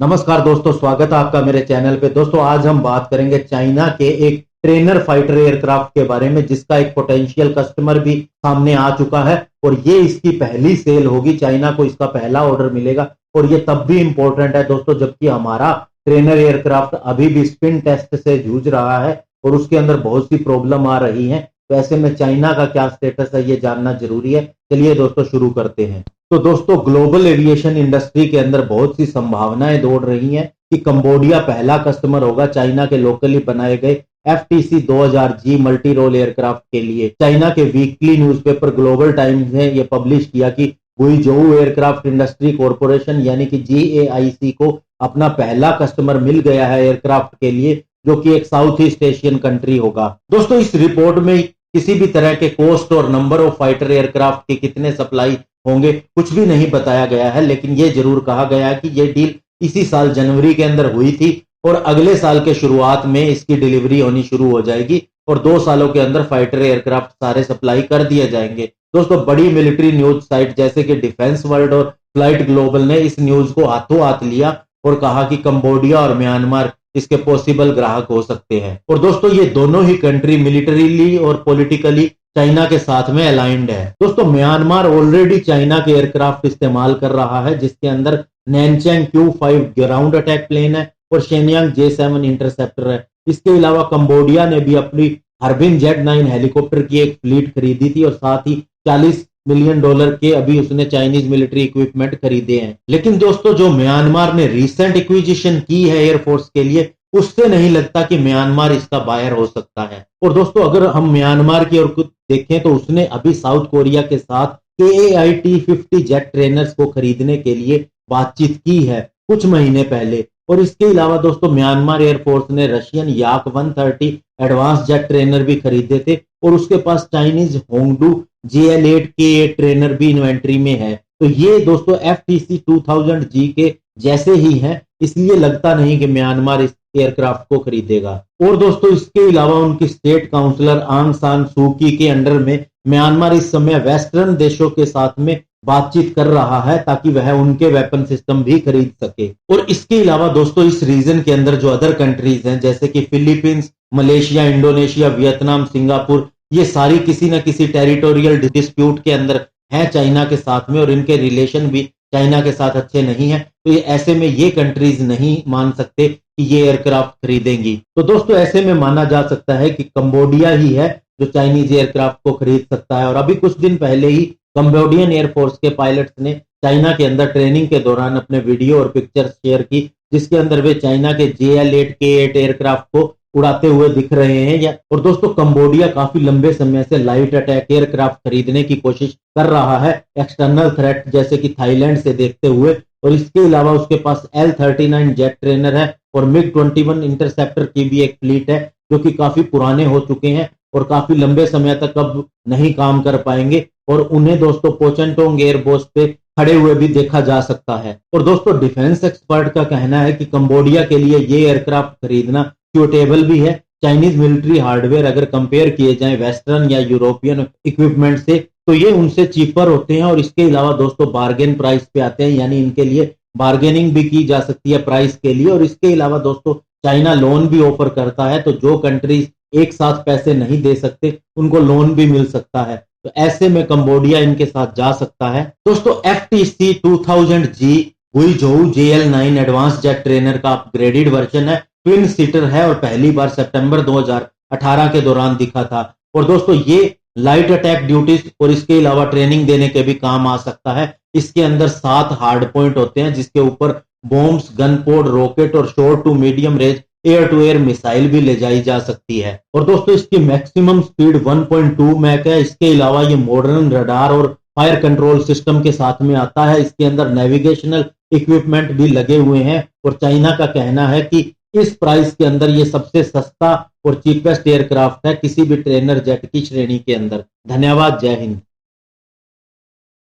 नमस्कार दोस्तों, स्वागत है आपका मेरे चैनल पे। दोस्तों आज हम बात करेंगे चाइना के एक ट्रेनर फाइटर एयरक्राफ्ट के बारे में, जिसका एक पोटेंशियल कस्टमर भी सामने आ चुका है और ये इसकी पहली सेल होगी। चाइना को इसका पहला ऑर्डर मिलेगा और ये तब भी इंपॉर्टेंट है दोस्तों जबकि हमारा ट्रेनर एयरक्राफ्ट अभी भी स्पिन टेस्ट से जूझ रहा है और उसके अंदर बहुत सी प्रॉब्लम आ रही है। तो ऐसे में चाइना का क्या स्टेटस है ये जानना जरूरी है। चलिए दोस्तों शुरू करते हैं। तो दोस्तों ग्लोबल एविएशन इंडस्ट्री के अंदर बहुत सी संभावनाएं दौड़ रही हैं कि कंबोडिया पहला कस्टमर होगा चाइना के लोकली बनाए गए FTC 2000G multi role aircraft के लिए। चाइना के वीकली न्यूज़पेपर ग्लोबल टाइम्स ने यह पब्लिश किया कि गुइजोउ एयरक्राफ्ट इंडस्ट्री कॉरपोरेशन यानी कि GAIC को अपना पहला कस्टमर मिल गया है एयरक्राफ्ट के लिए, जो कि एक साउथ ईस्ट एशियन कंट्री होगा। दोस्तों इस रिपोर्ट में किसी भी तरह के कॉस्ट और नंबर ऑफ फाइटर एयरक्राफ्ट के कितने सप्लाई होंगे कुछ भी नहीं बताया गया है, लेकिन यह जरूर कहा गया है कि यह डील इसी साल जनवरी के अंदर हुई थी और अगले साल के शुरुआत में इसकी डिलीवरी होनी शुरू हो जाएगी और 2 सालों के अंदर फाइटर एयरक्राफ्ट सारे सप्लाई कर दिए जाएंगे। दोस्तों बड़ी मिलिट्री न्यूज साइट जैसे कि डिफेंस वर्ल्ड और फ्लाइट ग्लोबल ने इस न्यूज को हाथों हाथ लिया और कहा कि कंबोडिया और म्यांमार इसके पॉसिबल ग्राहक हो सकते हैं। और दोस्तों ये दोनों ही कंट्री मिलिटरीली और पॉलिटिकली चाइना के साथ में अलाइंड है। दोस्तों म्यांमार ऑलरेडी चाइना के एयरक्राफ्ट इस्तेमाल कर रहा है, जिसके अंदर नैनचैंग Q5 ग्राउंड अटैक प्लेन है और शेनयांग J7 इंटरसेप्टर है। इसके अलावा कंबोडिया ने भी अपनी हर्बिन Z9 हेलीकॉप्टर की एक फ्लीट खरीदी थी और साथ ही $40 मिलियन के अभी उसने चाइनीज मिलिट्री इक्विपमेंट खरीदे हैं। लेकिन दोस्तों जो म्यांमार ने रिसेंट एक्विजिशन की है एयरफोर्स के लिए, उससे नहीं लगता कि म्यांमार इसका बायर हो सकता है। और दोस्तों अगर हम म्यांमार की ओर कुछ देखें तो उसने अभी साउथ कोरिया के साथ KAIT-50 जेट ट्रेनर्स को खरीदने के लिए बातचीत की है कुछ महीने पहले। और इसके अलावा दोस्तों म्यांमार एयरफोर्स ने रशियन याक 130 एडवांस जेट ट्रेनर भी खरीदे थे और उसके पास चाइनीज होंगडू JL8K8 ट्रेनर भी इन्वेंट्री में है। तो ये दोस्तों FTC 2000G के जैसे ही हैं, इसलिए लगता नहीं कि म्यांमार इस एयरक्राफ्ट को खरीदेगा। और दोस्तों इसके अलावा उनकी स्टेट काउंसलर आंग सान सू की के अंडर में म्यांमार इस समय वेस्टर्न देशों के साथ में बातचीत कर रहा है ताकि वह उनके वेपन सिस्टम भी खरीद सके। और इसके अलावा दोस्तों इस रीजन के अंदर जो अदर कंट्रीज हैं जैसे कि Philippines, Malaysia, Indonesia, Vietnam, Singapore, ये सारी किसी न किसी टेरिटोरियल डिस्प्यूट के अंदर हैं चाइना के साथ में और इनके रिलेशन भी चाइना के साथ अच्छे नहीं है। तो ये ऐसे में ये कंट्रीज नहीं मान सकते कि ये एयरक्राफ्ट खरीदेंगी। तो दोस्तों ऐसे में माना जा सकता है कि कंबोडिया ही है जो चाइनीज एयरक्राफ्ट को खरीद सकता है। और अभी कुछ दिन पहले ही कंबोडियन एयरफोर्स के पायलट्स ने चाइना के अंदर ट्रेनिंग के दौरान अपने वीडियो और पिक्चर्स शेयर की, जिसके अंदर वे चाइना के JL8K8 एयरक्राफ्ट को उड़ाते हुए दिख रहे हैं। और दोस्तों कंबोडिया काफी लंबे समय से लाइट अटैक एयरक्राफ्ट खरीदने की कोशिश कर रहा है एक्सटर्नल थ्रेट जैसे कि थाईलैंड से देखते हुए। और इसके अलावा उसके पास L39 जेट ट्रेनर है और MiG-21 इंटरसेप्टर की भी एक फ्लीट है जो कि काफी पुराने हो चुके हैं और काफी लंबे समय तक अब नहीं काम कर पाएंगे और उन्हें दोस्तों पोचनटोंग एयरबेस पे खड़े हुए भी देखा जा सकता है। और दोस्तों डिफेंस एक्सपर्ट का कहना है कि कंबोडिया के लिए ये एयरक्राफ्ट खरीदना सूटेबल भी है। चाइनीज मिलिट्री हार्डवेयर अगर कंपेयर किए जाएं वेस्टर्न या यूरोपियन इक्विपमेंट से तो ये उनसे चीपर होते हैं और इसके अलावा दोस्तों बार्गेन प्राइस पे आते हैं, यानी इनके लिए बार्गेनिंग भी की जा सकती है प्राइस के लिए। और इसके अलावा दोस्तों चाइना लोन भी ऑफर करता है, तो जो कंट्रीज एक साथ पैसे नहीं दे सकते उनको लोन भी मिल सकता है। तो ऐसे में कंबोडिया इनके साथ जा सकता है। दोस्तों FTC 2000G गुइजोउ JL9 advance jet trainer का अपग्रेडेड वर्जन है, ट्विन सीटर है और पहली बार सितंबर 2018 के दौरान दिखा था। और दोस्तों ये लाइट अटैक ड्यूटीज और इसके अलावा ट्रेनिंग देने के भी काम आ सकता है। इसके अंदर 7 हार्ड पॉइंट होते हैं जिसके ऊपर बॉम्ब्स, गन पोड, रॉकेट और short to medium range air to air missile भी ले जाई जा सकती है। और दोस्तों इसकी मैक्सिमम स्पीड 1.2 मैक है। इसके अलावा ये मॉडर्न रडार और फायर कंट्रोल सिस्टम के साथ में आता है। इसके अंदर नेविगेशनल इक्विपमेंट भी लगे हुए हैं और चाइना का कहना है कि इस प्राइस के अंदर ये सबसे सस्ता और चीपेस्ट एयरक्राफ्ट है किसी भी ट्रेनर जेट की श्रेणी के अंदर। धन्यवाद, जय हिंद।